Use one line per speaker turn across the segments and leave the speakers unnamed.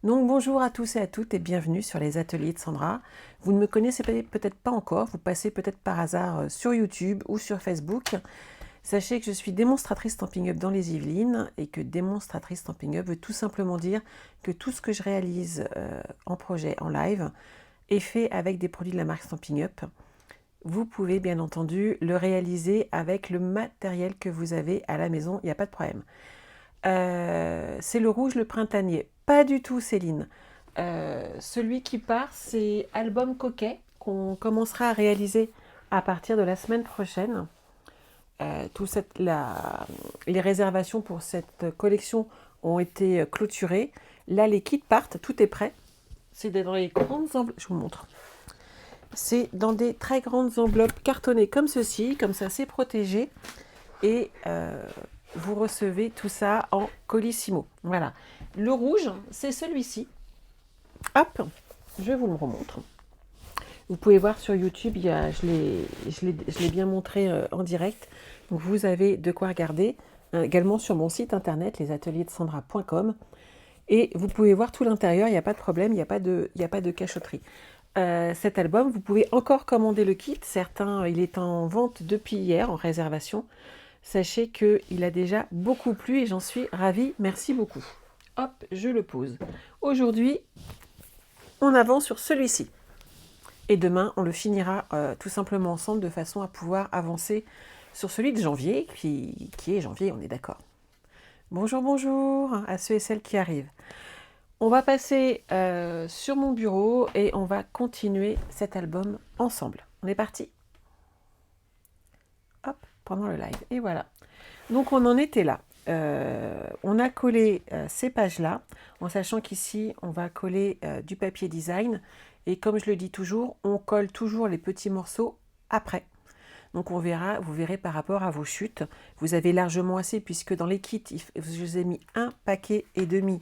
Donc bonjour à tous et à toutes et bienvenue sur les ateliers de Sandra. Vous ne me connaissez peut-être pas encore, vous passez peut-être par hasard sur YouTube ou sur Facebook. Sachez que je suis démonstratrice Stampin' Up dans les Yvelines et que démonstratrice Stampin' Up veut tout simplement dire que tout ce que je réalise en projet, en live, est fait avec des produits de la marque Stampin' Up. Vous pouvez bien entendu le réaliser avec le matériel que vous avez à la maison, il n'y a pas de problème. C'est le rouge, le printanier. Pas du tout, Céline. Celui qui part, c'est Album Coquet, qu'on commencera à réaliser à partir de la semaine prochaine. Les réservations pour cette collection ont été clôturées. Là, les kits partent, tout est prêt. C'est dans les grandes enveloppes. Je vous montre. C'est dans des très grandes enveloppes cartonnées comme ceci, comme ça, c'est protégé. Et vous recevez tout ça en colissimo. Voilà. Le rouge, c'est celui-ci. Hop, je vous le remontre. Vous pouvez voir sur YouTube, je l'ai bien montré en direct. Donc vous avez de quoi regarder. Également sur mon site internet, lesateliers-de-sandra.com. Et vous pouvez voir tout l'intérieur, il n'y a pas de problème, il n'y a pas de cachotterie. Cet album, vous pouvez encore commander le kit. Certains, il est en vente depuis hier, en réservation. Sachez qu'il a déjà beaucoup plu et j'en suis ravie. Merci beaucoup. Hop, je le pose. Aujourd'hui, on avance sur celui-ci. Et demain, on le finira tout simplement ensemble de façon à pouvoir avancer sur celui de janvier, qui est janvier, on est d'accord. Bonjour, bonjour à ceux et celles qui arrivent. On va passer sur mon bureau et on va continuer cet album ensemble. On est parti. Hop, pendant le live. Et voilà. Donc on en était là. On a collé ces pages-là, en sachant qu'ici, on va coller du papier design. Et comme je le dis toujours, on colle toujours les petits morceaux après. Donc vous verrez par rapport à vos chutes. Vous avez largement assez, puisque dans les kits, je vous ai mis un paquet et demi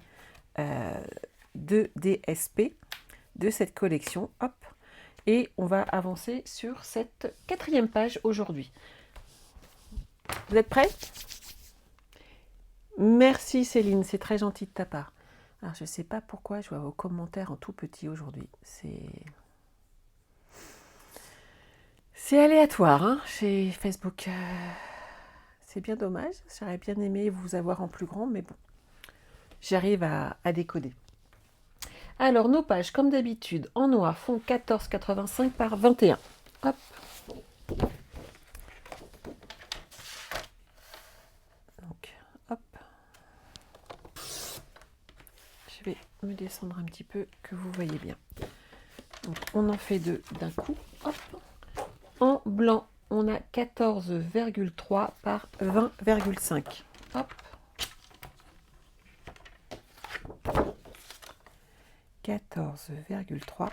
de DSP de cette collection. Hop. Et on va avancer sur cette 4e page aujourd'hui. Vous êtes prêts ? Merci Céline, c'est très gentil de ta part. Alors je ne sais pas pourquoi je vois vos commentaires en tout petit aujourd'hui. C'est aléatoire hein, chez Facebook. C'est bien dommage, j'aurais bien aimé vous avoir en plus grand, mais bon, j'arrive à décoder. Alors nos pages, comme d'habitude, en noir, font 14,85 par 21. Hop. Donc, hop. Je vais me descendre un petit peu, que vous voyez bien. Donc, on en fait deux d'un coup. Hop. En blanc, on a 14,3 par 20,5. Hop. 14,3.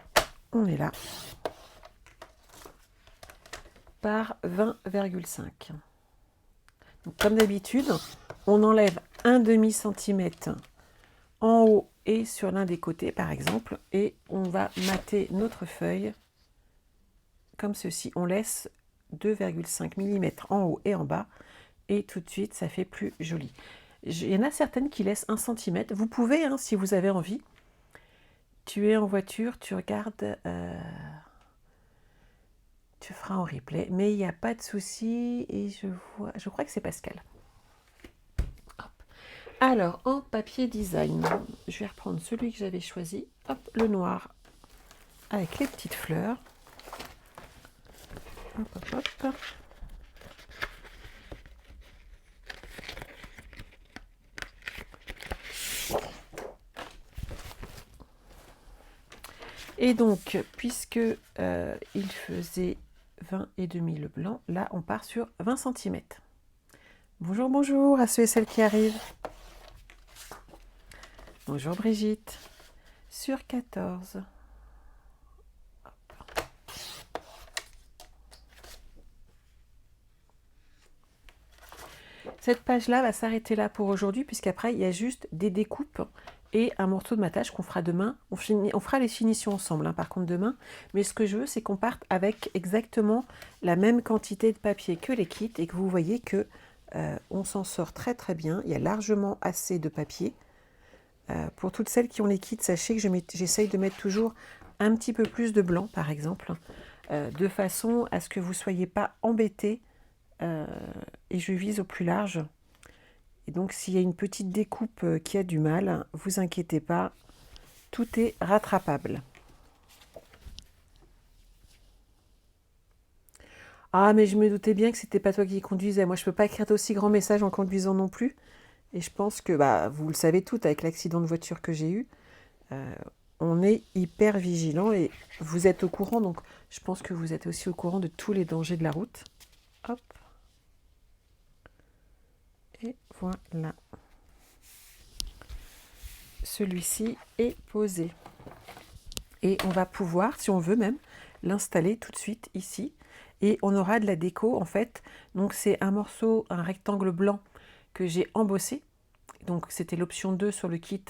On est là. Par 20,5. Donc, comme d'habitude, on enlève un demi-centimètre en haut et sur l'un des côtés, par exemple, et on va mater notre feuille comme ceci. On laisse 2,5 mm en haut et en bas, et tout de suite, ça fait plus joli. Il y en a certaines qui laissent 1 cm. Vous pouvez, hein, si vous avez envie. Tu es en voiture, tu regardes... tu feras en replay, mais il n'y a pas de souci, et je crois que c'est Pascal. Hop. Alors, en papier design, je vais reprendre celui que j'avais choisi. Hop, le noir avec les petites fleurs. Hop, hop, hop. Et donc, puisque il faisait 20,5 le blanc, là on part sur 20 cm. Bonjour, bonjour à ceux et celles qui arrivent. Bonjour Brigitte. Sur 14. Hop. Cette page-là va s'arrêter là pour aujourd'hui, puisqu'après il y a juste des découpes et un morceau de matage qu'on fera demain. On fera les finitions ensemble, hein, par contre demain. Mais ce que je veux, c'est qu'on parte avec exactement la même quantité de papier que les kits et que vous voyez que on s'en sort très très bien. Il y a largement assez de papier. Pour toutes celles qui ont les kits, sachez que j'essaye de mettre toujours un petit peu plus de blanc, par exemple, de façon à ce que vous ne soyez pas embêtés. Et je vise au plus large. Et donc, s'il y a une petite découpe qui a du mal, vous inquiétez pas, tout est rattrapable. Ah, mais je me doutais bien que c'était pas toi qui conduisais. Moi, je peux pas écrire d'aussi grands messages en conduisant non plus. Et je pense que, bah, vous le savez tout, avec l'accident de voiture que j'ai eu, on est hyper vigilant et vous êtes au courant. Donc, je pense que vous êtes aussi au courant de tous les dangers de la route. Hop. Et voilà. Celui-ci est posé. Et on va pouvoir, si on veut même, l'installer tout de suite ici. Et on aura de la déco en fait. Donc c'est un morceau, un rectangle blanc que j'ai embossé. Donc c'était l'option 2 sur le kit.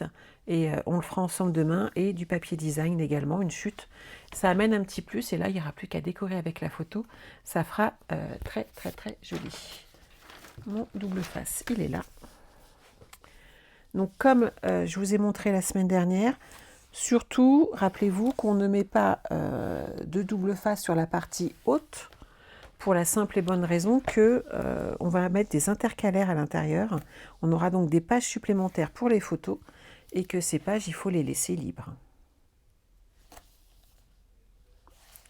Et on le fera ensemble demain. Et du papier design également, une chute. Ça amène un petit plus. Et là, il n'y aura plus qu'à décorer avec la photo. Ça fera très très très joli. Mon double face, il est là. Donc comme je vous ai montré la semaine dernière, surtout rappelez-vous qu'on ne met pas de double face sur la partie haute pour la simple et bonne raison que on va mettre des intercalaires à l'intérieur. On aura donc des pages supplémentaires pour les photos et que ces pages, il faut les laisser libres.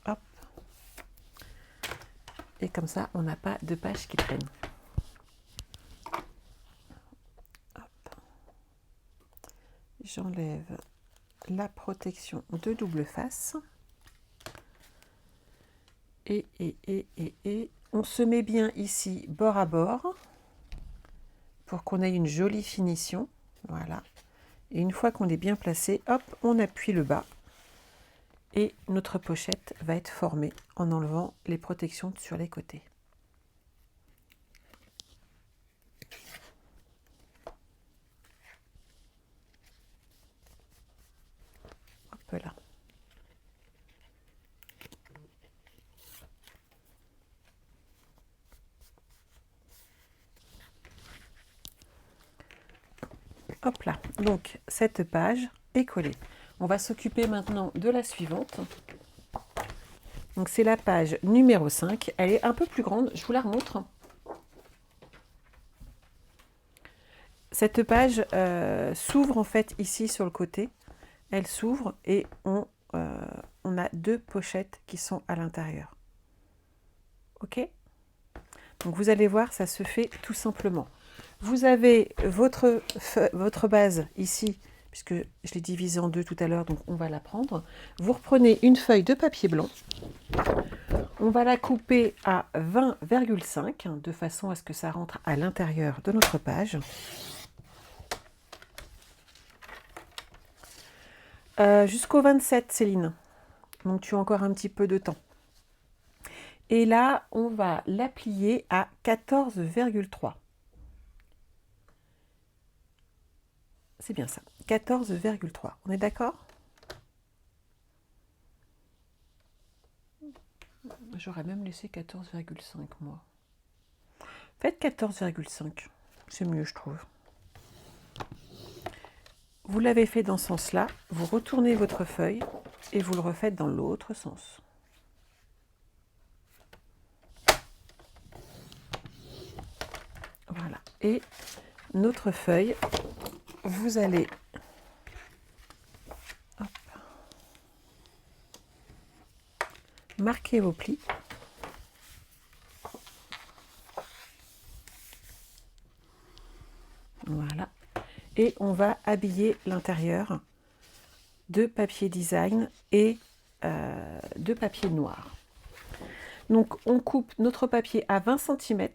Hop. Et comme ça, on n'a pas de pages qui traînent. J'enlève la protection de double face. Et on se met bien ici bord à bord pour qu'on ait une jolie finition. Voilà. Et une fois qu'on est bien placé, hop, on appuie le bas. Et notre pochette va être formée en enlevant les protections sur les côtés. Hop là. Hop là. Donc, cette page est collée. On va s'occuper maintenant de la suivante. Donc, c'est la page numéro 5. Elle est un peu plus grande. Je vous la remontre. Cette page s'ouvre en fait ici sur le côté. Elle s'ouvre et on a deux pochettes qui sont à l'intérieur. Ok? Donc vous allez voir, ça se fait tout simplement. Vous avez votre base ici, puisque je l'ai divisée en deux tout à l'heure, donc on va la prendre. Vous reprenez une feuille de papier blanc. On va la couper à 20,5 de façon à ce que ça rentre à l'intérieur de notre page. Jusqu'au 27, Céline. Donc tu as encore un petit peu de temps. Et là, on va la plier à 14,3. C'est bien ça, 14,3. On est d'accord? J'aurais même laissé 14,5 moi. Faites 14,5. C'est mieux, je trouve. Vous l'avez fait dans ce sens-là, vous retournez votre feuille et vous le refaites dans l'autre sens. Voilà. Et notre feuille, vous allez marquer vos plis. Voilà. Et on va habiller l'intérieur de papier design et de papier noir. Donc on coupe notre papier à 20 cm.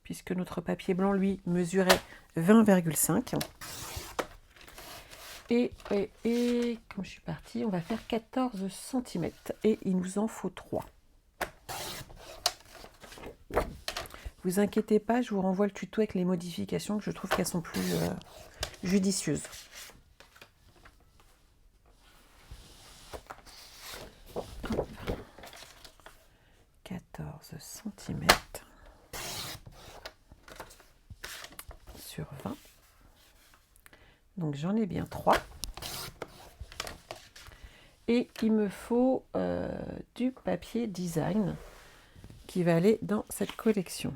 Puisque notre papier blanc, lui, mesurait 20,5. Et comme je suis partie, on va faire 14 cm. Et il nous en faut 3. Vous inquiétez pas, je vous renvoie le tuto avec les modifications, que je trouve qu'elles sont plus judicieuses. Hop. 14 cm. sur 20. Donc j'en ai bien 3. Et il me faut du papier design qui va aller dans cette collection.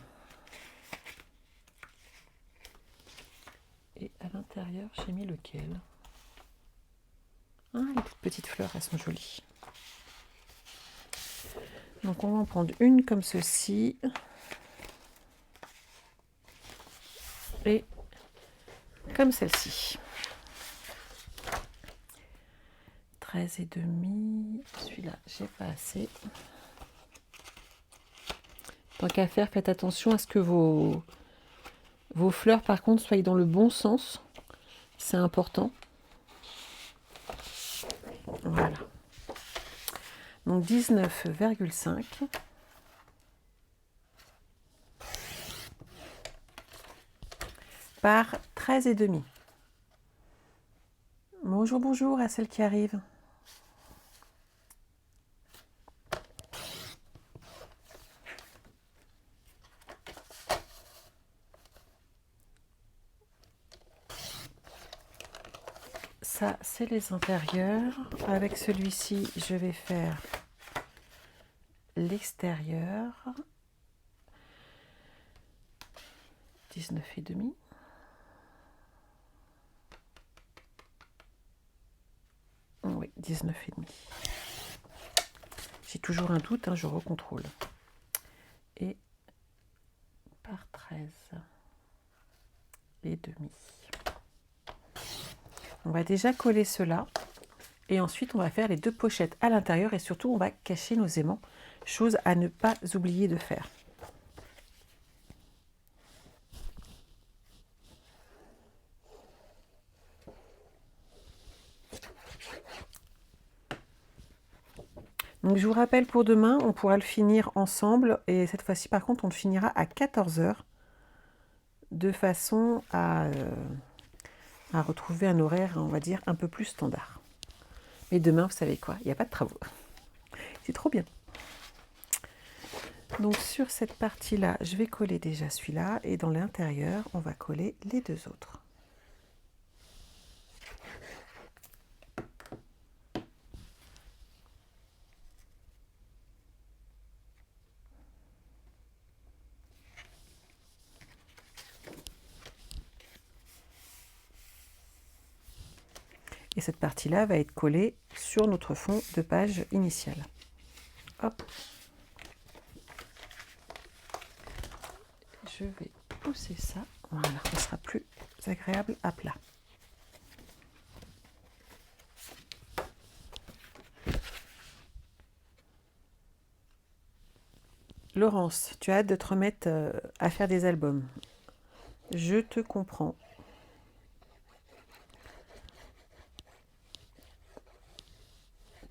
Et à l'intérieur, j'ai mis lequel? Ah, les toutes petites fleurs, elles sont jolies. Donc on va en prendre une comme ceci. Et comme celle-ci. 13,5. Celui-là, j'ai pas assez. Tant qu'à faire, faites attention à ce que vos fleurs, par contre, soient dans le bon sens. C'est important. Voilà. Donc 19,5. Par 13,5. Bonjour, bonjour à celle qui arrive. Ça, c'est les intérieurs. Avec celui-ci, je vais faire l'extérieur. 19,5. Oui, 19,5. J'ai toujours un doute, hein, je recontrôle. Et par 13 et demi. On va déjà coller cela. Et ensuite, on va faire les 2 pochettes à l'intérieur. Et surtout, on va cacher nos aimants. Chose à ne pas oublier de faire. Donc je vous rappelle pour demain, on pourra le finir ensemble. Et cette fois-ci, par contre, on le finira à 14 h. De façon à retrouver un horaire, on va dire, un peu plus standard. Mais demain, vous savez quoi, il n'y a pas de travaux. C'est trop bien. Donc sur cette partie-là, je vais coller déjà celui-là. Et dans l'intérieur, on va coller les 2 autres. Et cette partie-là va être collée sur notre fond de page initiale. Hop. Je vais pousser ça. Voilà, ça sera plus agréable à plat. Laurence, tu as hâte de te remettre à faire des albums. Je te comprends.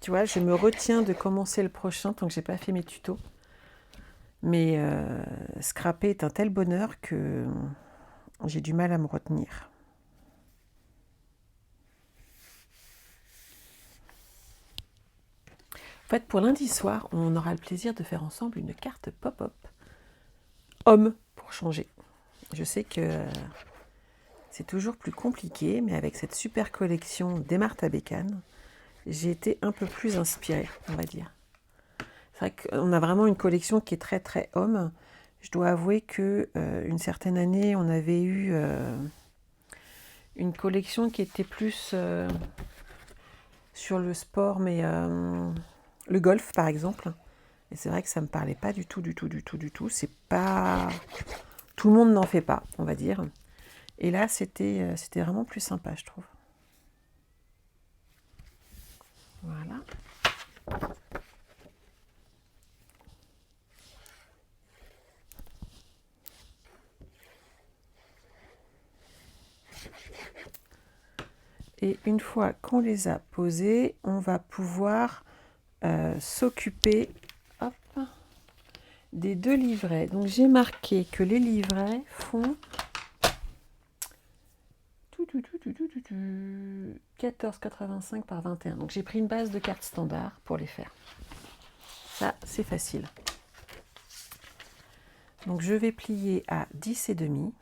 Tu vois, je me retiens de commencer le prochain tant que j'ai pas fait mes tutos. Mais scraper est un tel bonheur que j'ai du mal à me retenir. En fait, pour lundi soir, on aura le plaisir de faire ensemble une carte pop-up homme pour changer. Je sais que c'est toujours plus compliqué, mais avec cette super collection des Martha Bécane, j'ai été un peu plus inspirée, on va dire. C'est vrai qu'on a vraiment une collection qui est très très homme. Je dois avouer que une certaine année, on avait eu une collection qui était plus sur le sport, mais le golf par exemple. Et c'est vrai que ça me parlait pas du tout. C'est pas tout le monde n'en fait pas, on va dire. Et là, c'était vraiment plus sympa, je trouve. Voilà. Et une fois qu'on les a posés, on va pouvoir s'occuper des 2 livrets. Donc j'ai marqué que les livrets font 14,85 par 21. Donc j'ai pris une base de cartes standard pour les faire. Ça, c'est facile. Donc je vais plier à 10,5.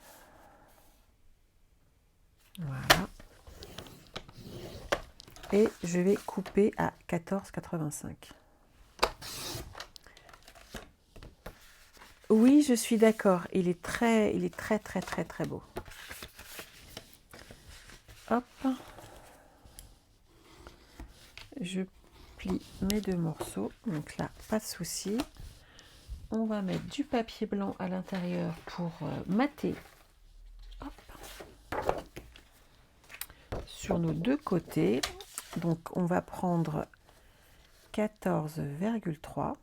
Voilà. Et je vais couper à 14,85. Oui, je suis d'accord. Il est très beau. Hop. Je plie mes deux morceaux. Donc là, pas de souci. On va mettre du papier blanc à l'intérieur pour mater. Hop. Sur nos deux côtés. Donc on va prendre 14,3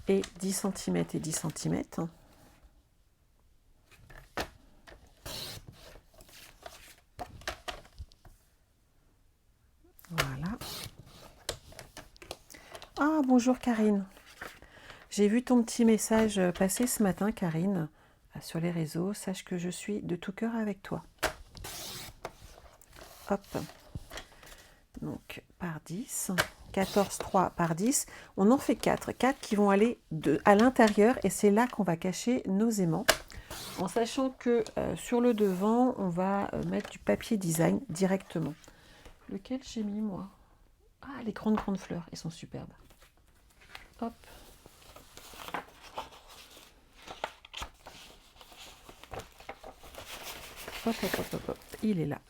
et 10 cm et 10 cm. Voilà. Ah, bonjour Karine. J'ai vu ton petit message passer ce matin, Karine, sur les réseaux. Sache que je suis de tout cœur avec toi. Hop. Donc, par 10. 14,3 par 10. On en fait 4. 4 qui vont aller à l'intérieur et c'est là qu'on va cacher nos aimants. En sachant que sur le devant, on va mettre du papier design directement. Lequel j'ai mis, moi? Ah, les grandes fleurs, elles sont superbes. Hop. Hop, hop, hop, hop, hop. Il est là.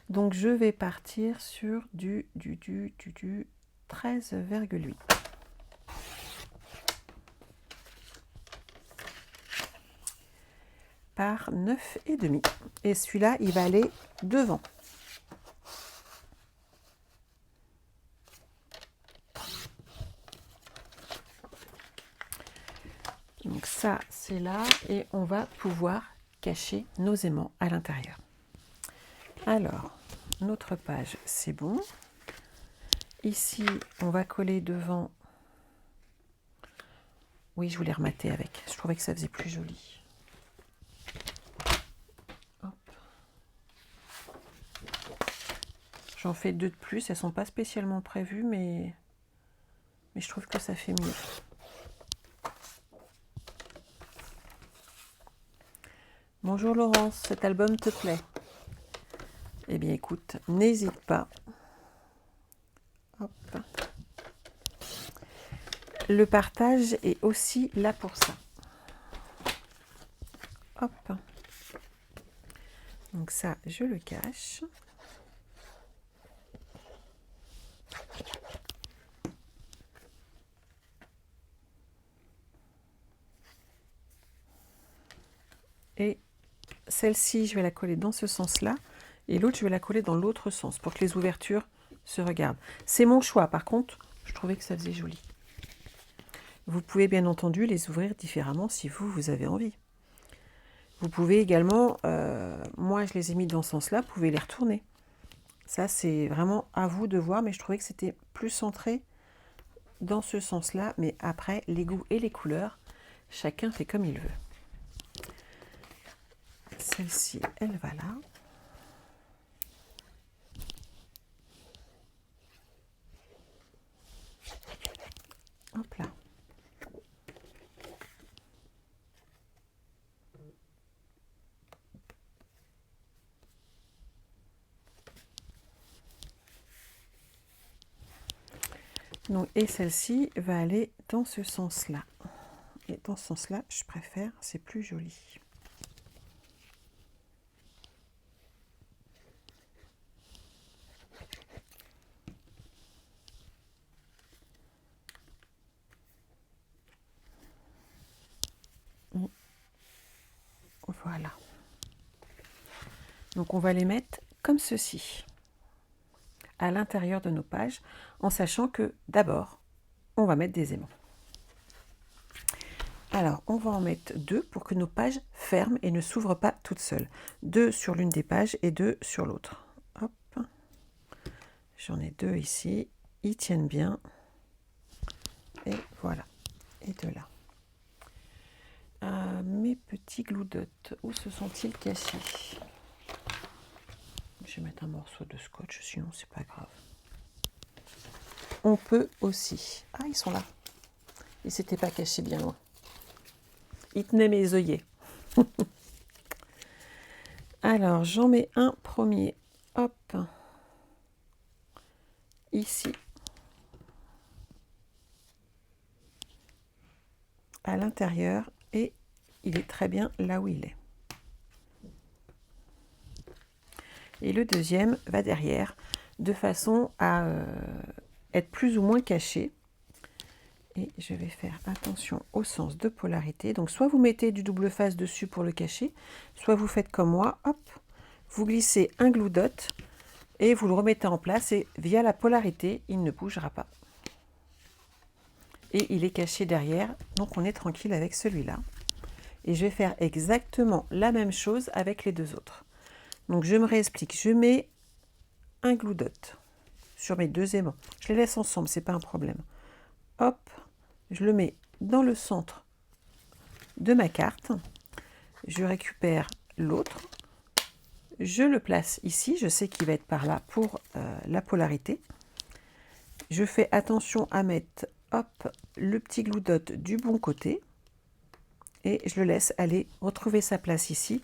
Donc, je vais partir sur du 13,8. Par 9,5. Et celui-là, il va aller devant. Donc ça, c'est là. Et on va pouvoir cacher nos aimants à l'intérieur. Alors, notre page, c'est bon. Ici, on va coller devant. Oui, je voulais remater avec. Je trouvais que ça faisait plus joli. J'en fais 2 de plus. Elles ne sont pas spécialement prévues, mais je trouve que ça fait mieux. Bonjour Laurence, cet album te plaît? Eh bien écoute, n'hésite pas. Hop. Le partage est aussi là pour ça. Hop. Donc ça, je le cache. Et celle-ci, je vais la coller dans ce sens-là. Et l'autre, je vais la coller dans l'autre sens pour que les ouvertures se regardent. C'est mon choix. Par contre, je trouvais que ça faisait joli. Vous pouvez bien entendu les ouvrir différemment si vous avez envie. Vous pouvez également, moi je les ai mis dans ce sens-là, vous pouvez les retourner. Ça, c'est vraiment à vous de voir, mais je trouvais que c'était plus centré dans ce sens-là. Mais après, les goûts et les couleurs, chacun fait comme il veut. Celle-ci, elle va là. Hop là. Donc, et celle-ci va aller dans ce sens-là. Et dans ce sens-là, je préfère, c'est plus joli. Voilà. Donc on va les mettre comme ceci, à l'intérieur de nos pages, en sachant que d'abord, on va mettre des aimants. Alors, on va en mettre 2 pour que nos pages ferment et ne s'ouvrent pas toutes seules. 2 sur l'une des pages et 2 sur l'autre. Hop. J'en ai 2 ici. Ils tiennent bien. Et voilà. Et 2 là. Mes petits gloudottes, où se sont-ils cachés? Je vais mettre un morceau de scotch, sinon c'est pas grave. On peut aussi... Ah, ils sont là. Ils s'étaient pas cachés bien loin. Ils tenaient mes œillets. Alors, j'en mets un premier, hop, ici, à l'intérieur, et il est très bien là où il est. Et le deuxième va derrière, de façon à être plus ou moins caché. Et je vais faire attention au sens de polarité. Donc, soit vous mettez du double face dessus pour le cacher, soit vous faites comme moi, hop, vous glissez un glue dot et vous le remettez en place et via la polarité, il ne bougera pas. Et il est caché derrière, donc on est tranquille avec celui-là. Et je vais faire exactement la même chose avec les deux autres. Donc, je me réexplique. Je mets un glue dot sur mes deux aimants. Je les laisse ensemble, c'est pas un problème. Hop, je le mets dans le centre de ma carte. Je récupère l'autre. Je le place ici. Je sais qu'il va être par là pour la polarité. Je fais attention à mettre, hop, le petit glue dot du bon côté. Et je le laisse aller retrouver sa place ici.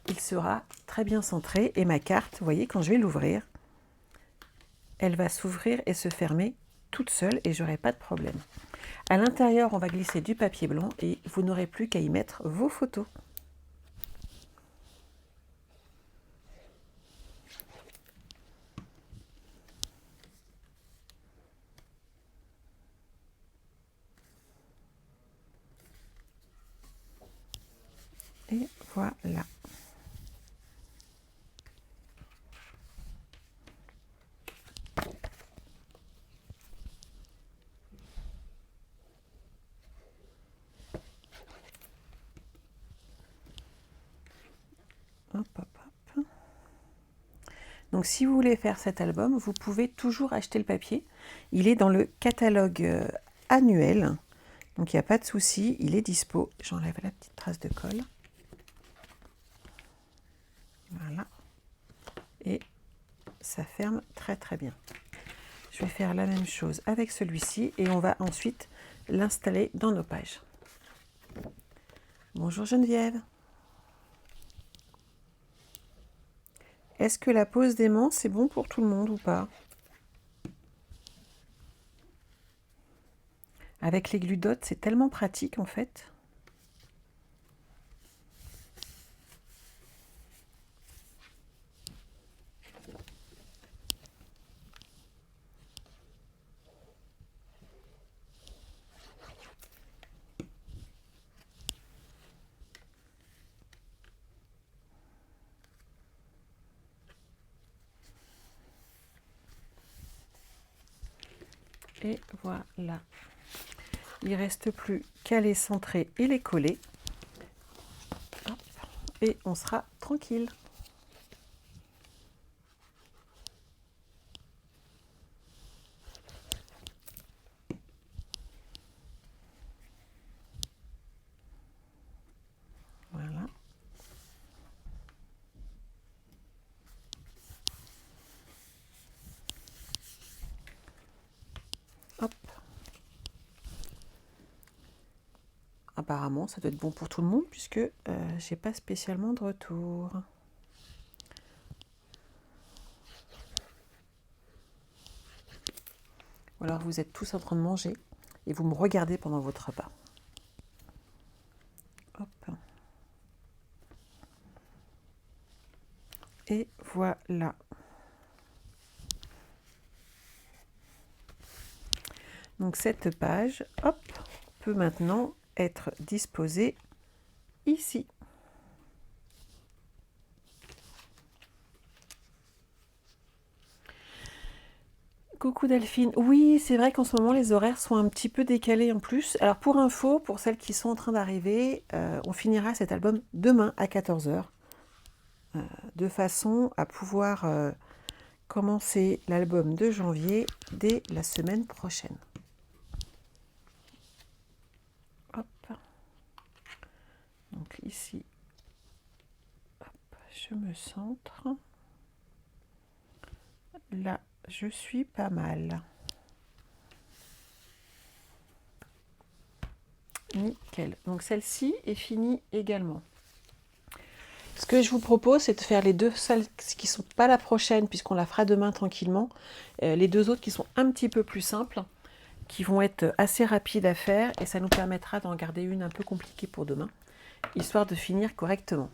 Il sera très bien centré. Et ma carte, vous voyez, quand je vais l'ouvrir, elle va s'ouvrir et se fermer toute seule et j'aurai pas de problème. À l'intérieur, on va glisser du papier blanc et vous n'aurez plus qu'à y mettre vos photos. Et voilà. Hop, hop, hop. Donc, si vous voulez faire cet album, vous pouvez toujours acheter le papier. Il est dans le catalogue annuel. Donc, il n'y a pas de souci. Il est dispo. J'enlève la petite trace de colle. Voilà. Et ça ferme très, très bien. Je vais faire la même chose avec celui-ci et on va ensuite l'installer dans nos pages. Bonjour Geneviève. Est-ce que la pose d'aimant, c'est bon pour tout le monde ou pas? Avec les glue dots, c'est tellement pratique en fait. Et voilà. Il ne reste plus qu'à les centrer et les coller. Hop. Et on sera tranquille. Voilà. Hop. Apparemment, ça doit être bon pour tout le monde puisque j'ai pas spécialement de retour. Ou alors vous êtes tous en train de manger et vous me regardez pendant votre repas. Hop. Et voilà. Donc cette page, hop, peut maintenant être disposée ici. Coucou Delphine. Oui, c'est vrai qu'en ce moment, les horaires sont un petit peu décalés en plus. Alors pour info, pour celles qui sont en train d'arriver, on finira cet album demain à 14 h, de façon à pouvoir commencer l'album de janvier dès la semaine prochaine. Hop. Donc ici, hop, je me centre. Là, je suis pas mal. Nickel. Donc celle-ci est finie également. Ce que je vous propose, c'est de faire les deux celles qui ne sont pas la prochaine, puisqu'on la fera demain tranquillement. Les deux autres qui sont un petit peu plus simples, qui vont être assez rapides à faire, et ça nous permettra d'en garder une un peu compliquée pour demain, histoire de finir correctement.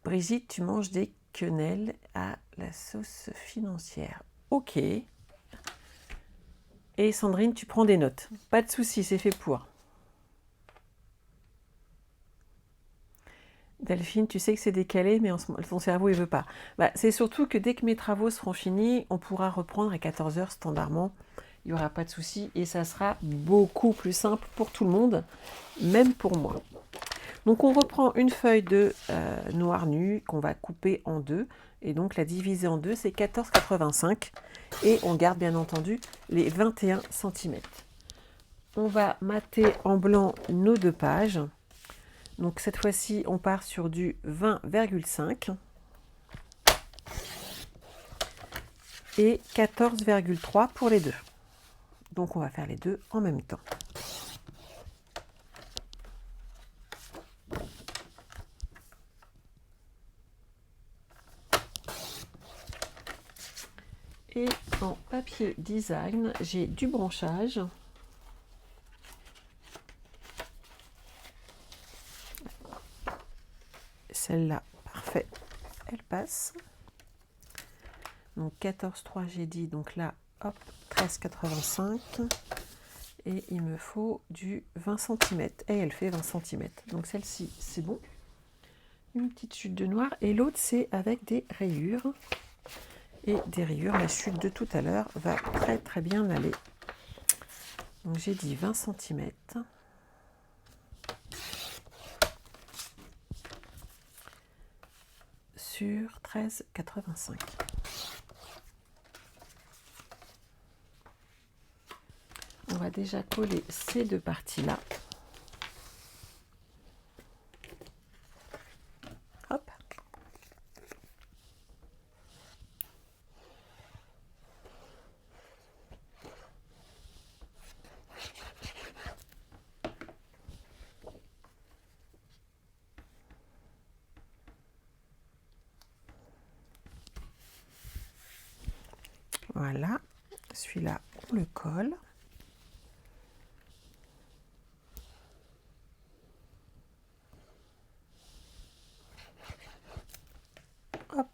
Brigitte, tu manges des quenelles à la sauce financière. Ok. Et Sandrine, tu prends des notes. Pas de souci, c'est fait pour. Delphine, tu sais que c'est décalé, mais ton cerveau, il veut pas. Bah, c'est surtout que dès que mes travaux seront finis, on pourra reprendre à 14 h standardement. Il n'y aura pas de souci et ça sera beaucoup plus simple pour tout le monde, même pour moi. Donc on reprend une feuille de noir nu qu'on va couper en deux. Et donc la diviser en deux, c'est 14,85. Et on garde bien entendu les 21 cm. On va mater en blanc nos deux pages. Donc cette fois-ci, on part sur du 20,5 et 14,3 pour les deux. Donc on va faire les deux en même temps. Et en papier design, j'ai du branchage. Celle-là, parfait, elle passe. Donc 14,3 j'ai dit, donc là, hop, 13,85. Et il me faut du 20 cm. Et elle fait 20 cm. Donc celle-ci, c'est bon. Une petite chute de noir. Et l'autre, c'est avec des rayures. Et des rayures, la chute de tout à l'heure va très très bien aller. Donc j'ai dit 20 cm. Sur 13,85. On va déjà coller ces deux parties-là. Hop. Voilà. Celui-là, on le colle. Hop.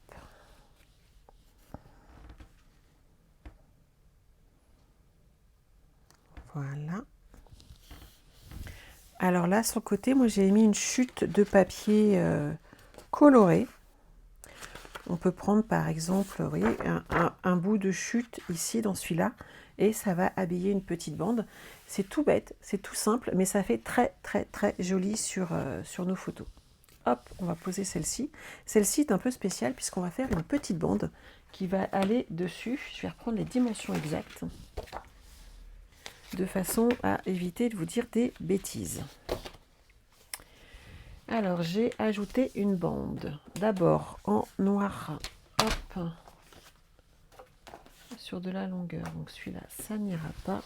Voilà. Alors là, sur le côté, moi j'ai mis une chute de papier coloré. On peut prendre par exemple, vous voyez, un bout de chute ici dans celui-là, et ça va habiller une petite bande. C'est tout bête, c'est tout simple, mais ça fait très très très joli sur nos photos. Hop, on va poser celle-ci. Celle-ci est un peu spéciale puisqu'on va faire une petite bande qui va aller dessus. Je vais reprendre les dimensions exactes de façon à éviter de vous dire des bêtises. Alors, j'ai ajouté une bande. D'abord en noir, hop, sur de la longueur. Donc celui-là, ça n'ira pas.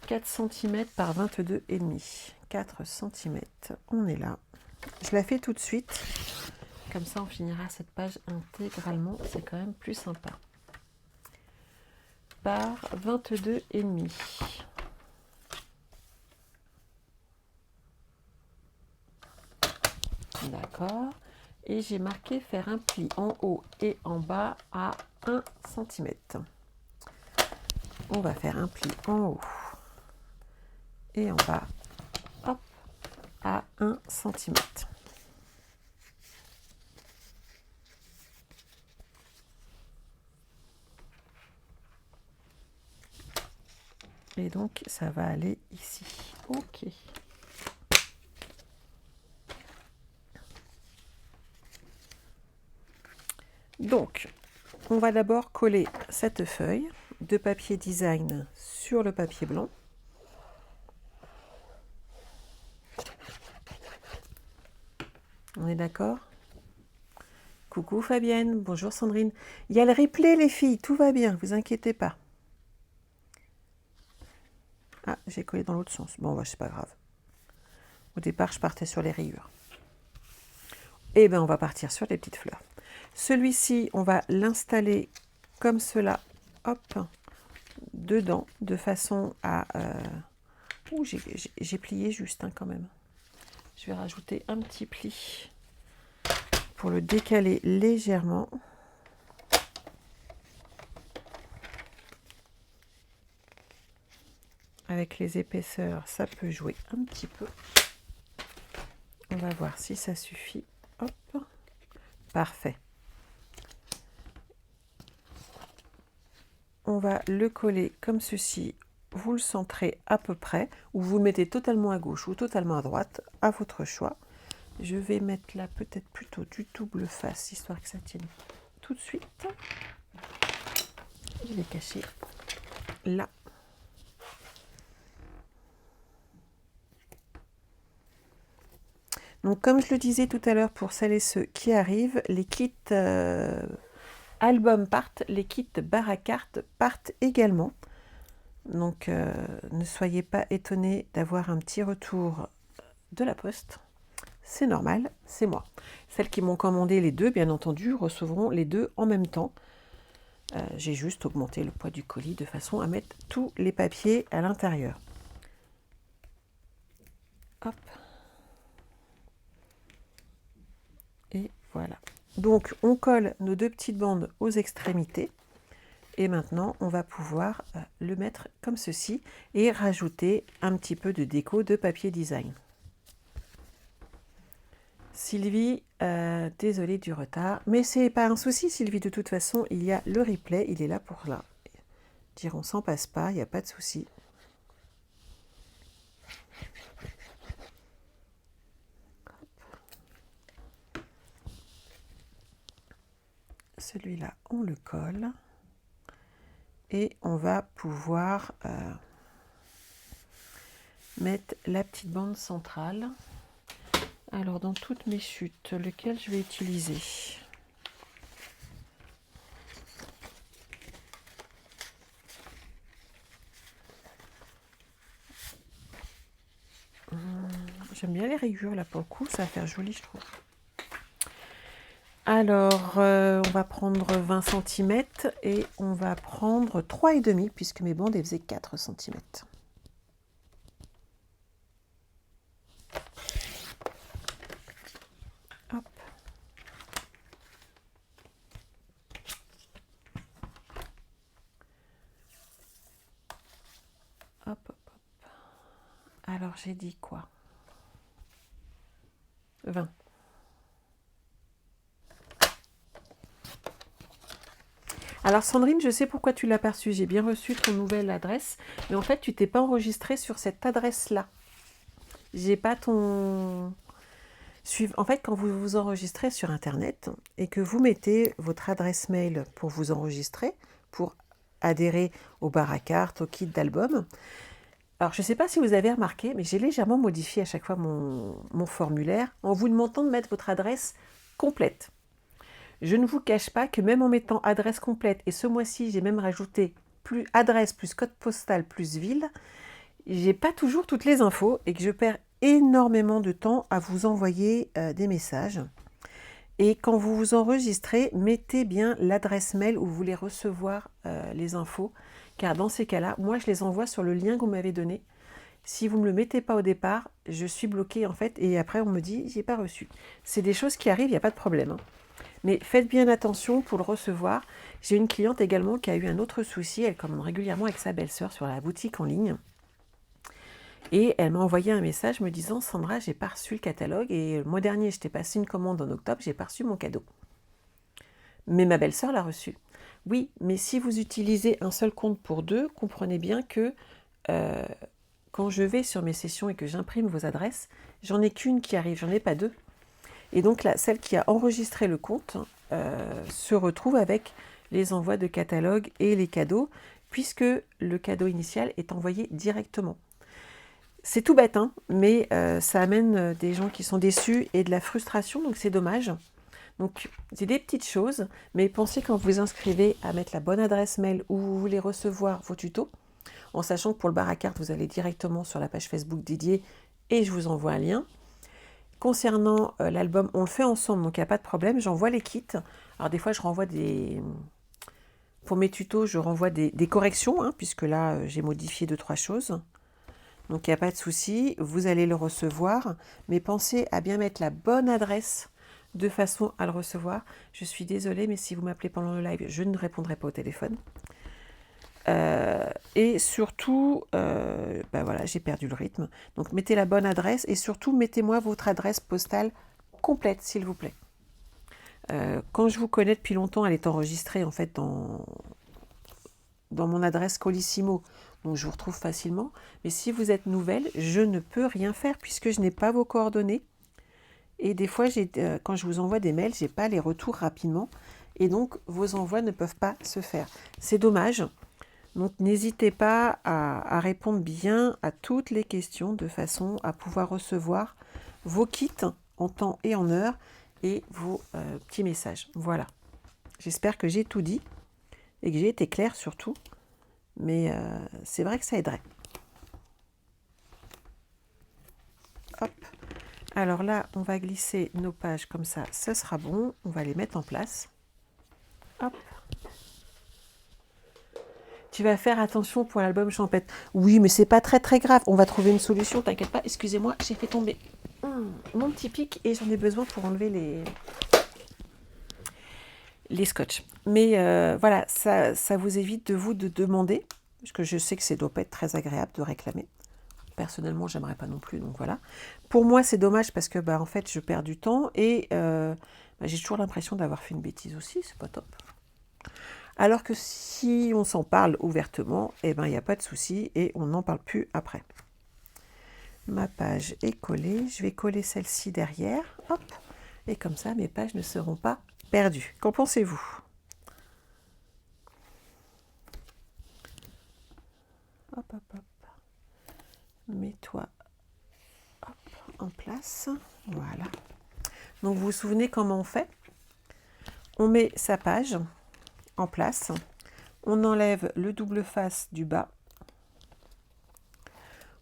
4 cm par 22,5. 4 cm, on est là. Je la fais tout de suite. Comme ça, on finira cette page intégralement. C'est quand même plus sympa. Par 22,5. D'accord. Et j'ai marqué faire un pli en haut et en bas à 1 cm. On va faire un pli en haut et en bas, hop, à 1 cm. Et donc, ça va aller ici. Ok. Donc, on va d'abord coller cette feuille de papier design sur le papier blanc. On est d'accord? Coucou Fabienne, bonjour Sandrine. Il y a le replay les filles, tout va bien, vous inquiétez pas. Ah, j'ai collé dans l'autre sens. Bon, bah, c'est pas grave. Au départ, je partais sur les rayures. Et bien on va partir sur les petites fleurs. Celui-ci, on va l'installer comme cela, hop, dedans, de façon à... Ouh, j'ai plié juste hein, quand même. Je vais rajouter un petit pli pour le décaler légèrement. Avec les épaisseurs, ça peut jouer un petit peu. On va voir si ça suffit. Hop, parfait. On va le coller comme ceci. Vous le centrez à peu près, ou vous le mettez totalement à gauche ou totalement à droite, à votre choix. Je vais mettre là peut-être plutôt du double face, histoire que ça tienne tout de suite. Je vais cacher là. Donc comme je le disais tout à l'heure, pour celles et ceux qui arrivent, les kits albums partent, les kits bar à cartes partent également. Donc ne soyez pas étonnés d'avoir un petit retour de la poste. C'est normal, c'est moi. Celles qui m'ont commandé les deux, bien entendu, recevront les deux en même temps. J'ai juste augmenté le poids du colis de façon à mettre tous les papiers à l'intérieur. Hop. Et voilà. Donc, on colle nos deux petites bandes aux extrémités. Et maintenant, on va pouvoir le mettre comme ceci et rajouter un petit peu de déco de papier design. Sylvie, désolée du retard, mais c'est pas un souci Sylvie, de toute façon, il y a le replay, il est là pour là. Dire on s'en passe pas, il n'y a pas de souci. Celui-là, on le colle. Et on va pouvoir mettre la petite bande centrale. Alors, dans toutes mes chutes, lequel je vais utiliser? J'aime bien les rayures, là, pour le coup. Ça va faire joli, je trouve. Alors, on va prendre 20 cm et on va prendre 3,5 puisque mes bandes, elles faisaient 4 cm. Hop. Hop, hop, hop. Alors, j'ai dit quoi? 20. Alors Sandrine, je sais pourquoi tu l'as perçu, j'ai bien reçu ton nouvelle adresse, mais en fait tu t'es pas enregistré sur cette adresse-là. J'ai pas ton... En fait, quand vous vous enregistrez sur Internet et que vous mettez votre adresse mail pour vous enregistrer, pour adhérer au bar à cartes, au kit d'album, alors je ne sais pas si vous avez remarqué, mais j'ai légèrement modifié à chaque fois mon formulaire en vous demandant de mettre votre adresse complète. Je ne vous cache pas que même en mettant adresse complète, et ce mois-ci j'ai même rajouté plus adresse, plus code postal, plus ville, j'ai pas toujours toutes les infos et que je perds énormément de temps à vous envoyer des messages. Et quand vous vous enregistrez, mettez bien l'adresse mail où vous voulez recevoir les infos, car dans ces cas-là, moi je les envoie sur le lien que vous m'avez donné. Si vous ne me le mettez pas au départ, je suis bloquée en fait, et après on me dit j'ai pas reçu. C'est des choses qui arrivent, il n'y a pas de problème. Mais faites bien attention pour le recevoir. J'ai une cliente également qui a eu un autre souci. Elle commande régulièrement avec sa belle-sœur sur la boutique en ligne. Et elle m'a envoyé un message me disant « Sandra, j'ai pas reçu le catalogue et le mois dernier, je t'ai passé une commande en octobre, j'ai pas reçu mon cadeau. » Mais ma belle-sœur l'a reçu. Oui, mais si vous utilisez un seul compte pour deux, comprenez bien que quand je vais sur mes sessions et que j'imprime vos adresses, j'en ai qu'une qui arrive, j'en ai pas deux. Et donc là, celle qui a enregistré le compte se retrouve avec les envois de catalogue et les cadeaux, puisque le cadeau initial est envoyé directement. C'est tout bête, hein, mais ça amène des gens qui sont déçus et de la frustration, donc c'est dommage. Donc c'est des petites choses, mais pensez quand vous vous inscrivez à mettre la bonne adresse mail où vous voulez recevoir vos tutos, en sachant que pour le bar à cartes, vous allez directement sur la page Facebook dédiée et je vous envoie un lien. Concernant l'album, on le fait ensemble, donc il n'y a pas de problème. J'envoie les kits. Alors des fois, je renvoie des... Pour mes tutos, je renvoie des corrections, hein, puisque là, j'ai modifié 2-3 choses. Donc il n'y a pas de souci, vous allez le recevoir. Mais pensez à bien mettre la bonne adresse de façon à le recevoir. Je suis désolée, mais si vous m'appelez pendant le live, je ne répondrai pas au téléphone. Et surtout, ben voilà, j'ai perdu le rythme. Donc mettez la bonne adresse et surtout mettez-moi votre adresse postale complète, s'il vous plaît. Quand je vous connais depuis longtemps, elle est enregistrée en fait dans mon adresse Colissimo, donc je vous retrouve facilement. Mais si vous êtes nouvelle, je ne peux rien faire puisque je n'ai pas vos coordonnées. Et des fois, quand je vous envoie des mails, je n'ai pas les retours rapidement. Et donc, vos envois ne peuvent pas se faire. C'est dommage. Donc, n'hésitez pas à répondre bien à toutes les questions de façon à pouvoir recevoir vos kits en temps et en heure et vos petits messages. Voilà. J'espère que j'ai tout dit et que j'ai été claire surtout. Mais c'est vrai que ça aiderait. Hop. Alors là, on va glisser nos pages comme ça. Ce sera bon. On va les mettre en place. Hop. Tu vas faire attention pour l'album champêtre. Oui, mais c'est pas très très grave. On va trouver une solution, t'inquiète pas. Excusez-moi, j'ai fait tomber mon petit pic et j'en ai besoin pour enlever les scotch. Mais voilà, ça vous évite de vous demander, parce que je sais que ça doit pas être très agréable de réclamer. Personnellement, j'aimerais pas non plus, donc voilà. Pour moi, c'est dommage parce que en fait, je perds du temps et j'ai toujours l'impression d'avoir fait une bêtise aussi, c'est pas top. Alors que si on s'en parle ouvertement, il n'y a pas de souci et on n'en parle plus après. Ma page est collée. Je vais coller celle-ci derrière. Hop. Et comme ça, mes pages ne seront pas perdues. Qu'en pensez-vous? Hop, hop, hop. Mets-toi en place. Voilà. Donc, vous vous souvenez comment on fait? On met sa page en place. On enlève le double face du bas.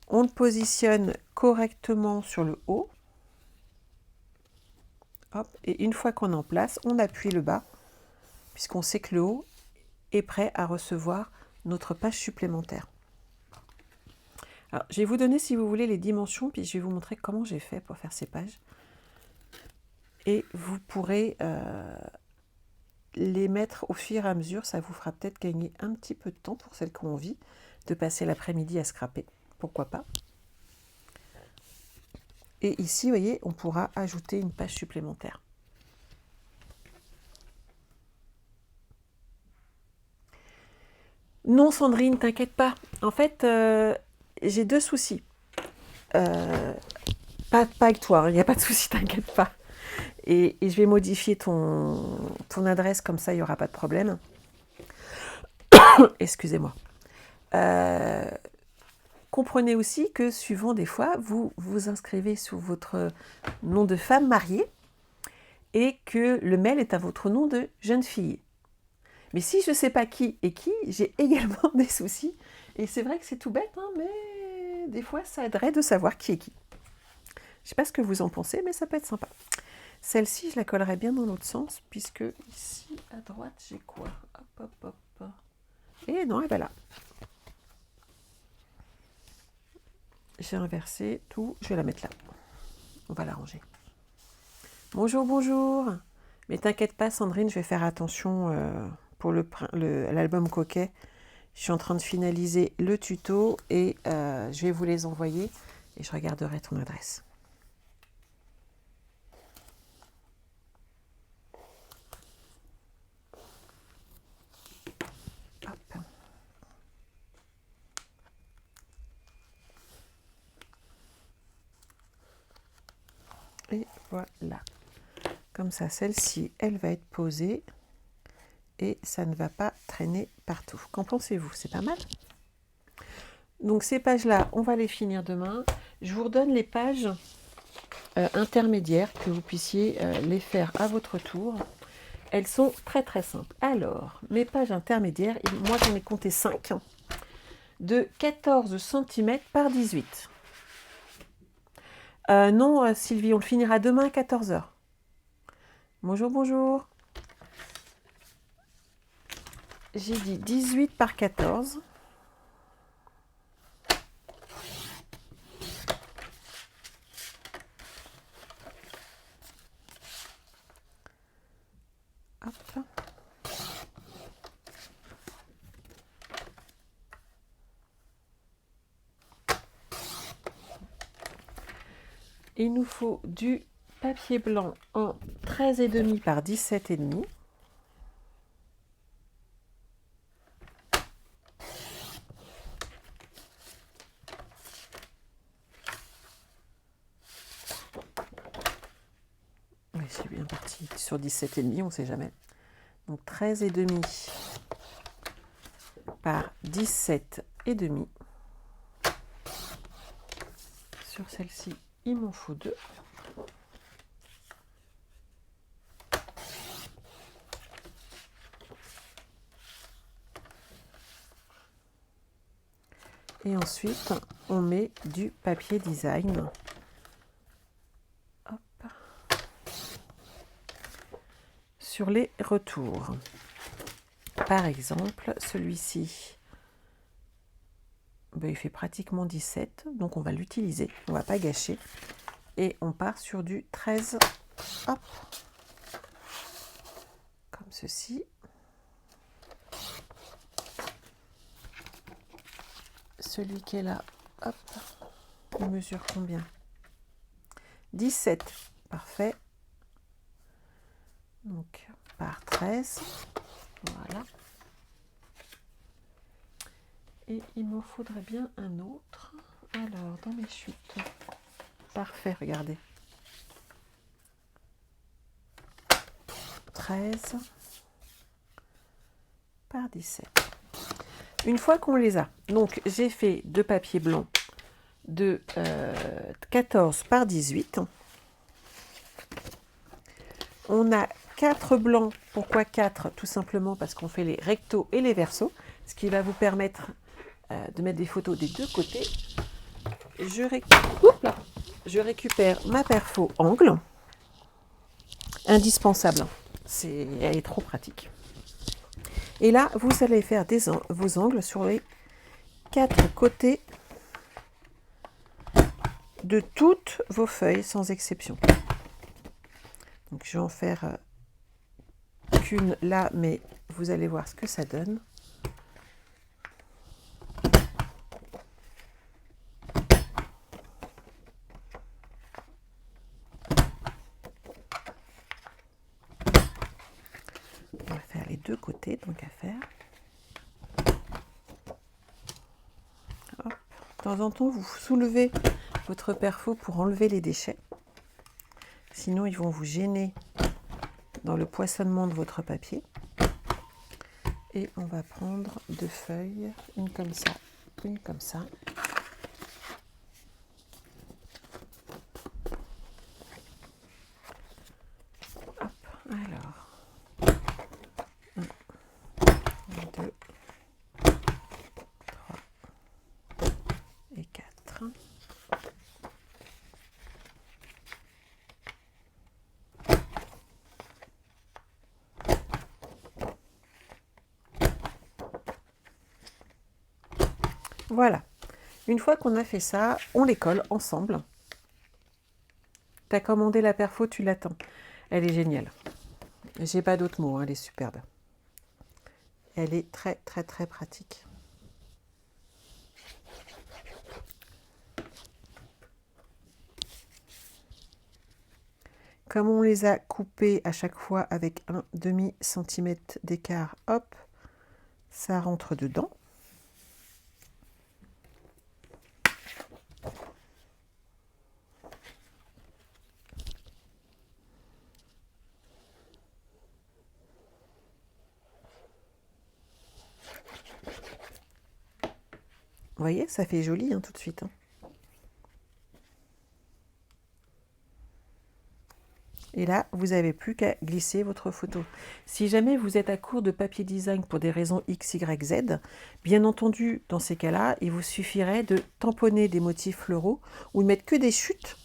On le positionne correctement sur le haut. Hop, et une fois qu'on est en place, on appuie le bas, puisqu'on sait que le haut est prêt à recevoir notre page supplémentaire. Alors, je vais vous donner, si vous voulez, les dimensions, puis je vais vous montrer comment j'ai fait pour faire ces pages. Et vous pourrez les mettre au fur et à mesure. Ça vous fera peut-être gagner un petit peu de temps pour celles qui ont envie de passer l'après-midi à scraper. Pourquoi pas? Et ici, vous voyez, on pourra ajouter une page supplémentaire. Non, Sandrine, t'inquiète pas. En fait, j'ai 2 soucis. Pas avec toi, il n'y a pas de souci, t'inquiète pas. Et je vais modifier ton adresse, comme ça, il n'y aura pas de problème. Excusez-moi. Comprenez aussi que suivant des fois, vous vous inscrivez sous votre nom de femme mariée et que le mail est à votre nom de jeune fille. Mais si je ne sais pas qui est qui, j'ai également des soucis. Et c'est vrai que c'est tout bête, hein, mais des fois, ça aiderait de savoir qui est qui. Je ne sais pas ce que vous en pensez, mais ça peut être sympa. Celle-ci, je la collerai bien dans l'autre sens, puisque ici, à droite, j'ai quoi? Hop, hop, hop. Et non, et ben là. J'ai inversé tout, je vais la mettre là. On va la ranger. Bonjour, bonjour. Mais t'inquiète pas, Sandrine, je vais faire attention pour l'album coquet. Je suis en train de finaliser le tuto et je vais vous les envoyer et je regarderai ton adresse. Hop. Et voilà. Comme ça, celle-ci, elle va être posée et ça ne va pas traîner partout. Qu'en pensez-vous? C'est pas mal? Donc ces pages-là, on va les finir demain. Je vous redonne les pages intermédiaires, que vous puissiez les faire à votre tour. Elles sont très très simples. Alors, mes pages intermédiaires, moi j'en ai compté 5, de 14 cm par 18. Non, Sylvie, on le finira demain à 14 h. Bonjour, bonjour. J'ai dit 18 par 14. Hop. Il nous faut du papier blanc en 13,5 par 17,5. Oui, c'est bien parti sur 17,5, on ne sait jamais. Donc 13,5 par 17,5. Sur celle-ci, il m'en faut 2. Et ensuite, on met du papier design. Hop. Sur les retours. Par exemple, celui-ci, ben, il fait pratiquement 17, donc on va l'utiliser, on ne va pas gâcher. Et on part sur du 13, hop, comme ceci. Celui qui est là, hop, il mesure combien? 17, parfait. Donc, par 13, voilà. Et il m'en faudrait bien un autre. Alors, dans mes chutes, parfait, regardez. 13 par 17. Une fois qu'on les a, donc j'ai fait 2 papiers blancs de 14 par 18. On a 4 blancs. Pourquoi 4? Tout simplement parce qu'on fait les rectos et les versos, ce qui va vous permettre de mettre des photos des deux côtés. Je récupère ma perfo angle, indispensable, elle est trop pratique. Et là, vous allez faire vos angles sur les 4 côtés de toutes vos feuilles, sans exception. Donc, je vais en faire qu'une là, mais vous allez voir ce que ça donne. On va faire les deux côtés, donc à faire. Hop. De temps en temps, vous soulevez votre perfo pour enlever les déchets. Sinon, ils vont vous gêner dans le poissonnement de votre papier. Et on va prendre 2 feuilles, une comme ça, une comme ça. Hop, alors. 1, 2, 3 et 4. Voilà. Une fois qu'on a fait ça, on les colle ensemble. Tu as commandé la perfo, tu l'attends. Elle est géniale. J'ai pas d'autres mots, hein, elle est superbe. Elle est très très très pratique. Comme on les a coupés à chaque fois avec un demi-centimètre d'écart, hop, ça rentre dedans. Vous voyez, ça fait joli hein, tout de suite. Hein. Et là, vous n'avez plus qu'à glisser votre photo. Si jamais vous êtes à court de papier design pour des raisons X, Y, Z, bien entendu, dans ces cas-là, il vous suffirait de tamponner des motifs floraux ou de mettre que des chutes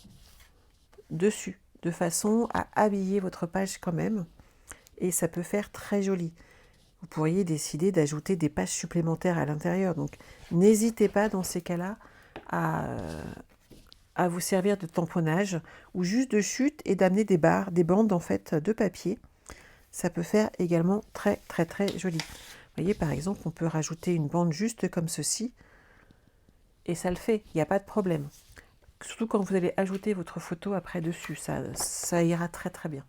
dessus, de façon à habiller votre page quand même. Et ça peut faire très joli. Vous pourriez décider d'ajouter des pages supplémentaires à l'intérieur. Donc, n'hésitez pas dans ces cas-là à vous servir de tamponnage ou juste de chute et d'amener des barres, des bandes en fait de papier. Ça peut faire également très très très joli. Vous voyez, par exemple, on peut rajouter une bande juste comme ceci et ça le fait, il n'y a pas de problème. Surtout quand vous allez ajouter votre photo après dessus, ça ira très très bien.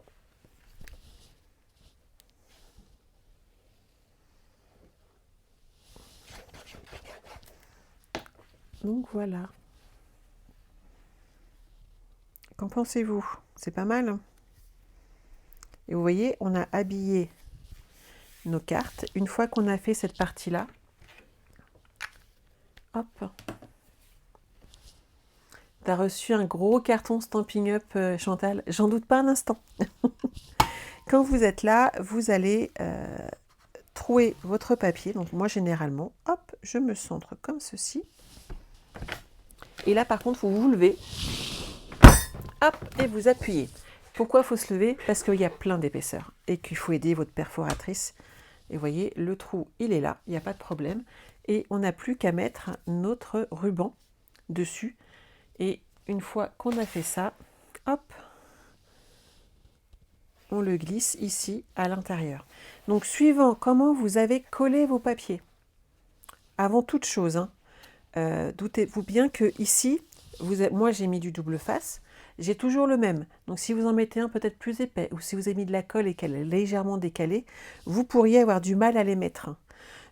Donc voilà. Qu'en pensez-vous? C'est pas mal, hein? Et vous voyez, on a habillé nos cartes. Une fois qu'on a fait cette partie-là, hop, t'as reçu un gros carton Stampin' Up, Chantal. J'en doute pas un instant. Quand vous êtes là, vous allez trouer votre papier. Donc moi, généralement, hop, je me centre comme ceci. Et là, par contre, vous levez. Hop, et vous appuyez. Pourquoi il faut se lever? Parce qu'il y a plein d'épaisseur et qu'il faut aider votre perforatrice. Et vous voyez, le trou, il est là, il n'y a pas de problème. Et on n'a plus qu'à mettre notre ruban dessus. Et une fois qu'on a fait ça, hop, on le glisse ici à l'intérieur. Donc, suivant comment vous avez collé vos papiers, avant toute chose, hein, doutez-vous bien que ici, moi j'ai mis du double face, j'ai toujours le même. Donc si vous en mettez un peut-être plus épais, ou si vous avez mis de la colle et qu'elle est légèrement décalée, vous pourriez avoir du mal à les mettre.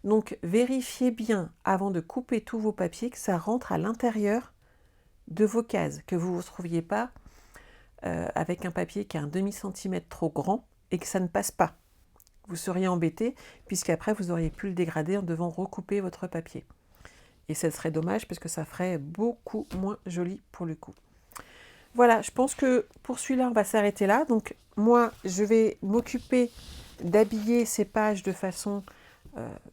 Donc vérifiez bien, avant de couper tous vos papiers, que ça rentre à l'intérieur de vos cases, que vous ne vous retrouviez pas avec un papier qui est un demi-centimètre trop grand et que ça ne passe pas. Vous seriez embêté, puisqu'après vous auriez pu le dégrader en devant recouper votre papier. Et ça serait dommage parce que ça ferait beaucoup moins joli pour le coup. Voilà, je pense que pour celui-là, on va s'arrêter là. Donc moi, je vais m'occuper d'habiller ces pages de façon...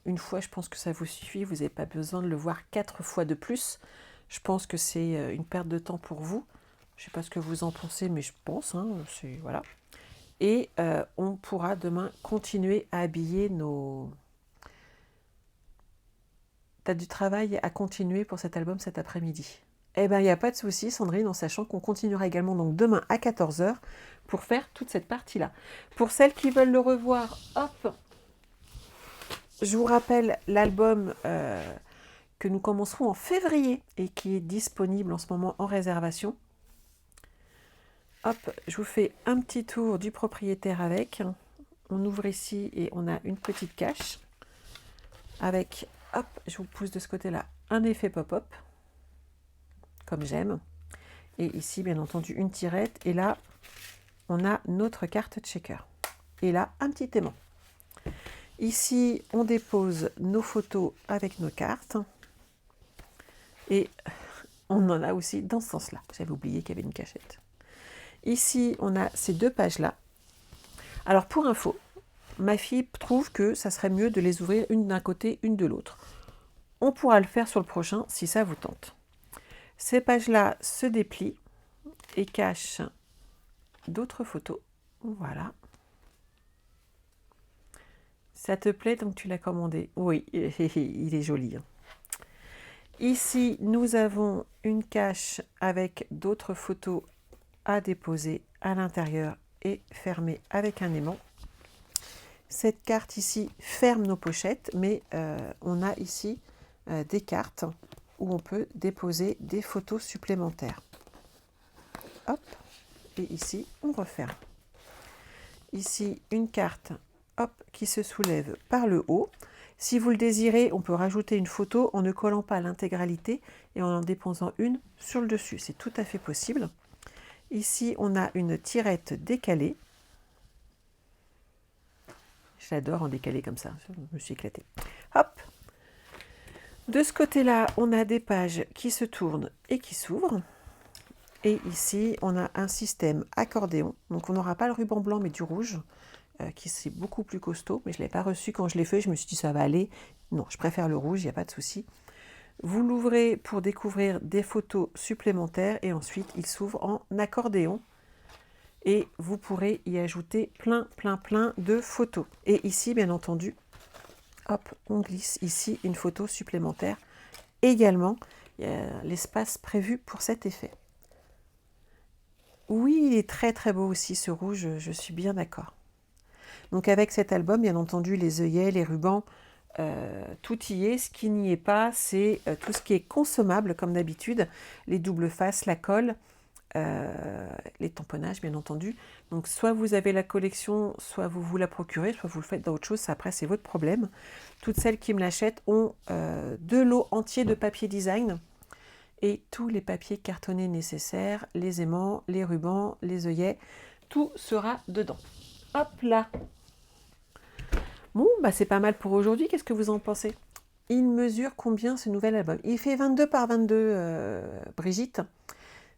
une fois, je pense que ça vous suffit. Vous n'avez pas besoin de le voir 4 fois de plus. Je pense que c'est une perte de temps pour vous. Je ne sais pas ce que vous en pensez, mais je pense. Voilà. Et on pourra demain continuer à habiller nos... Tu as du travail à continuer pour cet album cet après-midi. Eh bien, il n'y a pas de souci, Sandrine, en sachant qu'on continuera également donc demain à 14 h pour faire toute cette partie-là. Pour celles qui veulent le revoir, hop, je vous rappelle l'album que nous commencerons en février et qui est disponible en ce moment en réservation. Hop, je vous fais un petit tour du propriétaire avec. On ouvre ici et on a une petite cache avec, hop, je vous pousse de ce côté-là, un effet pop-up, comme j'aime. Et ici, bien entendu, une tirette. Et là, on a notre carte checker. Et là, un petit aimant. Ici, on dépose nos photos avec nos cartes. Et on en a aussi dans ce sens-là. J'avais oublié qu'il y avait une cachette. Ici, on a ces deux pages-là. Alors, pour info, ma fille trouve que ça serait mieux de les ouvrir une d'un côté, une de l'autre. On pourra le faire sur le prochain si ça vous tente. Ces pages-là se déplient et cachent d'autres photos. Voilà. Ça te plaît, donc tu l'as commandé? Oui, il est joli. Ici, nous avons une cache avec d'autres photos à déposer à l'intérieur et fermer avec un aimant. Cette carte ici ferme nos pochettes, mais on a ici des cartes où on peut déposer des photos supplémentaires. Hop, et ici, on referme. Ici, une carte, hop, qui se soulève par le haut. Si vous le désirez, on peut rajouter une photo en ne collant pas l'intégralité et en déposant une sur le dessus. C'est tout à fait possible. Ici, on a une tirette décalée. J'adore en décalé comme ça, je me suis éclatée. Hop. De ce côté-là, on a des pages qui se tournent et qui s'ouvrent. Et ici, on a un système accordéon. Donc, on n'aura pas le ruban blanc, mais du rouge, qui c'est beaucoup plus costaud. Mais je ne l'ai pas reçu quand je l'ai fait. Je me suis dit, ça va aller. Non, je préfère le rouge, il n'y a pas de souci. Vous l'ouvrez pour découvrir des photos supplémentaires. Et ensuite, il s'ouvre en accordéon. et vous pourrez y ajouter plein de photos. Et ici, bien entendu, hop, on glisse ici une photo supplémentaire. Également, il y a l'espace prévu pour cet effet. Oui, il est très beau aussi ce rouge, je suis bien d'accord. Donc avec cet album, bien entendu, les œillets, les rubans, tout y est. Ce qui n'y est pas, c'est tout ce qui est consommable, comme d'habitude, les doubles faces, la colle, les tamponnages, bien entendu. Donc soit vous avez la collection, soit vous vous la procurez, soit vous le faites dans autre chose, après c'est votre problème. Toutes celles qui me l'achètent ont de lot entier de papier design et tous les papiers cartonnés nécessaires, les aimants, les rubans, les œillets, tout sera dedans. Hop là! Bon, bah c'est pas mal pour aujourd'hui, qu'est-ce que vous en pensez? Il mesure combien ce nouvel album? Il fait 22 par 22, Brigitte.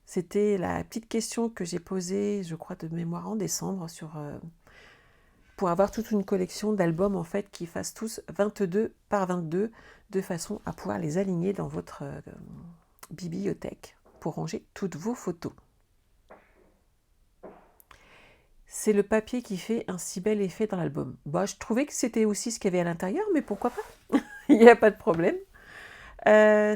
C'était la petite question que j'ai posée, je crois, de mémoire en décembre, pour avoir toute une collection d'albums en fait qui fassent tous 22 par 22, de façon à pouvoir les aligner dans votre bibliothèque pour ranger toutes vos photos. C'est le papier qui fait un si bel effet dans l'album. Bah, je trouvais que c'était aussi ce qu'il y avait à l'intérieur, mais pourquoi pas? Il n'y a pas de problème.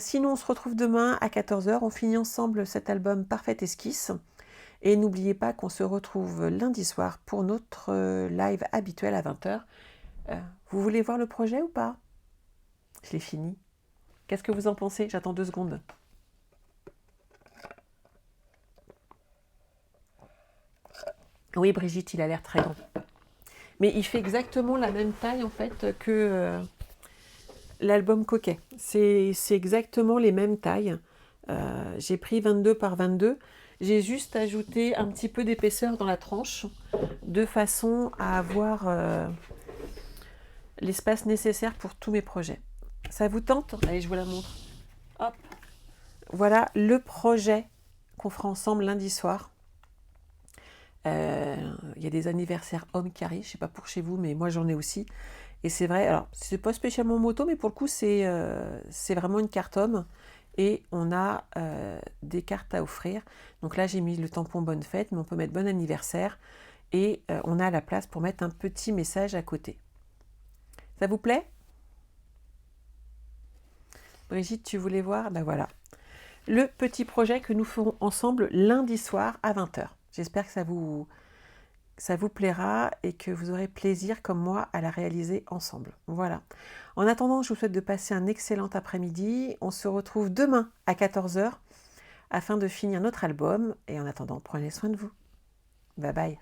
Sinon, on se retrouve demain à 14 h. On finit ensemble cet album Parfaite Esquisse. Et n'oubliez pas qu'on se retrouve lundi soir pour notre live habituel à 20 h. Vous voulez voir le projet ou pas? Je l'ai fini. Qu'est-ce que vous en pensez? J'attends 2 secondes. Oui, Brigitte, il a l'air très grand. Mais il fait exactement la même taille en fait que l'album Coquet. C'est exactement les mêmes tailles. J'ai pris 22 par 22. J'ai juste ajouté un petit peu d'épaisseur dans la tranche de façon à avoir l'espace nécessaire pour tous mes projets. Ça vous tente? Allez, je vous la montre. Hop. Voilà le projet qu'on fera ensemble lundi soir. Il y a des anniversaires hommes qui arrivent, je ne sais pas pour chez vous, mais moi j'en ai aussi. Et c'est vrai, alors c'est pas spécialement moto, mais pour le coup c'est vraiment une carte homme. Et on a des cartes à offrir. Donc là j'ai mis le tampon bonne fête, mais on peut mettre bon anniversaire. Et on a la place pour mettre un petit message à côté. Ça vous plaît? Brigitte, tu voulais voir? Ben voilà. Le petit projet que nous ferons ensemble lundi soir à 20 h. J'espère que ça vous plaira et que vous aurez plaisir comme moi à la réaliser ensemble. Voilà. En attendant, je vous souhaite de passer un excellent après-midi. On se retrouve demain à 14 h afin de finir notre album. Et en attendant, prenez soin de vous. Bye bye.